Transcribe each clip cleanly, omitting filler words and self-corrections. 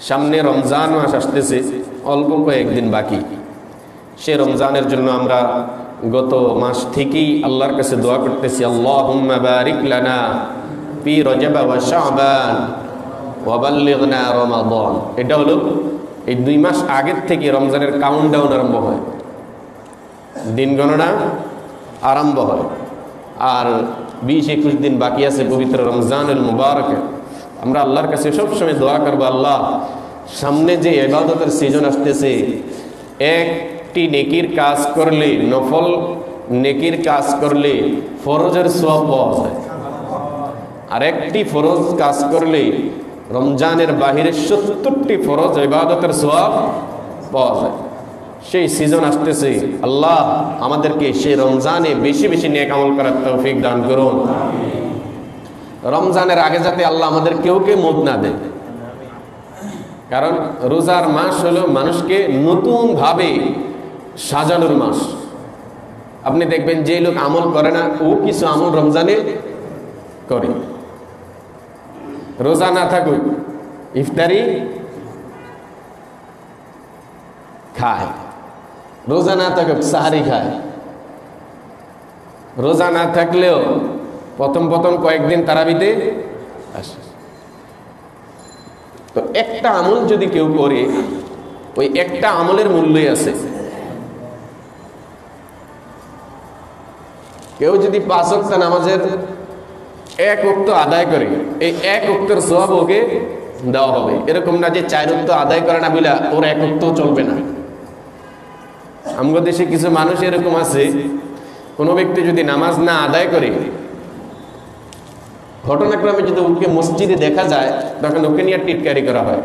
সামনে রমজান মাস আসতেছে, অল্প কয়েকদিন বাকি। সে রমজানের জন্য আমরা গত মাস থেকেই আল্লাহর কাছে দোয়া করতেছি, আল্লাহুম্মা বারিক লানা ফি রজব ওয়া শাবান ওয়া বাল্লিগনা রমাদান। এটা হলো এই 2 মাস আগের থেকে রমজানের কাউন্টডাউন আরম্ভ হয়, দিন গণনা আরম্ভ হয়। আর 20-21 দিন বাকি আছে পবিত্র রমজানুল মুবারকে। আমরা আল্লাহর কাছে সবসময় দোয়া করবো, আল্লাহ সামনে যে ইবাদতের সিজন আসতেছে, একটি নেকির কাজ করলে, নফল নেকির কাজ করলে ফরজের সওয়াব পাওয়া যায়, আর একটি ফরজ কাজ করলে রমজানের বাহিরে 70টি ফরজ ইবাদতের সওয়াব পাওয়া যায়। সেই সিজন আসতেছে, আল্লাহ আমাদেরকে সেই রমজানে বেশি বেশি নেক আমল করার তৌফিক দান করুন। রমজানের আগে যাতে আল্লাহ আমাদের কেউ মত না দেয়, কারণ রোজার মাস হলো মানুষকে নতুন ভাবে সাজানোর মাস। আপনি দেখবেন যে লোক আমল করে না, ও কিছু আমল রমজানে করে। রোজা না থাকুক, ইফতারি খায়, রোজা না থাকুক সাহারি খায়। রোজা না থাকলেও প্রথম কয়েকদিন তারাবিতে আসে। তো একটা আমল যদি কেউ করে, ওই একটা আমলের মূল্যই আছে। কেউ যদি 5 ওয়াক্ত নামাজের 1 ওয়াক্ত আদায় করে, এই 1 ওয়াক্তের সওয়াব ওকে দেওয়া হবে। এরকম না যে 4 ওয়াক্ত আদায় করে না বিলা ওর 1 ওয়াক্তও চলবে না। আমাদের দেশে কিছু মানুষ এরকম আছে, কোনো ব্যক্তি যদি নামাজ না আদায় করে, ঘটনাক্রমে যদি ওকে মসজিদে দেখা যায়, তখন ওকে নিয়ে টিটকারি করা হয়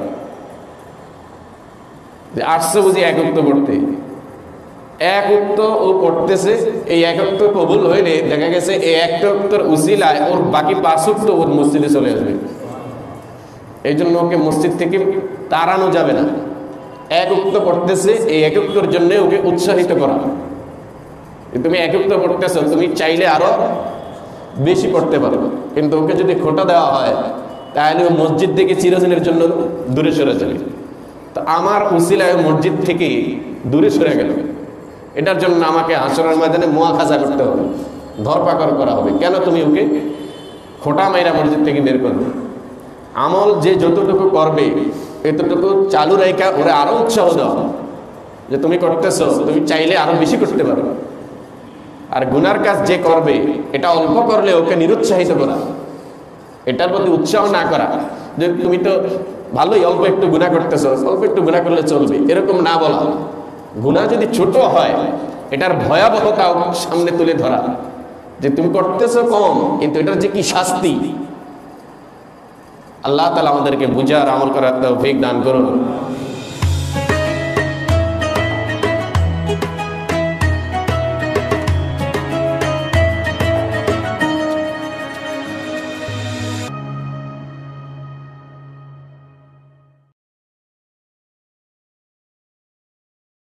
যে 800 বুঝি 1 ওয়াক্ত পড়তে। 1 ওয়াক্ত ও পড়তেছে, এই 1 ওয়াক্ত কবুল হইলে দেখা গেছে এই 1 ওয়াক্তের উসিলায় ওর বাকি 5 ওয়াক্ত ওর মসজিদে চলে আসবে। এই জন্য ওকে মসজিদ থেকে তাড়ানো যাবে না। 1 ওয়াক্ত পড়তেছে, এই 1 ওয়াক্তের জন্য ওকে উৎসাহিত করা। তুমি 1 ওয়াক্ত পড়তেছো, তুমি চাইলে আরো বেশি পড়তে পারো, কিন্তু ওকে যদি খোটা দেওয়া হয় তাহলে ও মসজিদ থেকে চিরদিনের জন্য দূরে সরে যাবে। তো আমার উসিলায় মসজিদ থেকে দূরে সরে গেল, এটার জন্য আমাকে হাসরের ময়দানে মুআখাজা করতে হবে, ধরপাকড় করা হবে। কেন তুমি ওকে খোটা মাইরা মসজিদ থেকে বের করবে? আমল যে যতটুকু করবে এতটুকু চালু রেখা ওরা আরো উৎসাহ দাও যে তুমি করতেছো, তুমি চাইলে আরো বেশি করতে পারো। আর গুনার কাজ যে করবে, এটা অল্প করলে ওকে নিরুৎসাহিত করা, এটার প্রতি উৎসাহ না করা যে তুমি তো ভালোই অল্প একটু গুনাহ করতেছো, অল্প একটু গুনাহ করলে চলবে, এরকম না বলা। গুনাহ যদি ছোট হয়, এটার ভয়াবহতা সামনে তুলে ধরা যে তুমি করতেছো কম, কিন্তু এটার যে কি শাস্তি। আল্লাহ তাআলা আমাদেরকে বুঝার আমল করার তৌফিক দান করুন।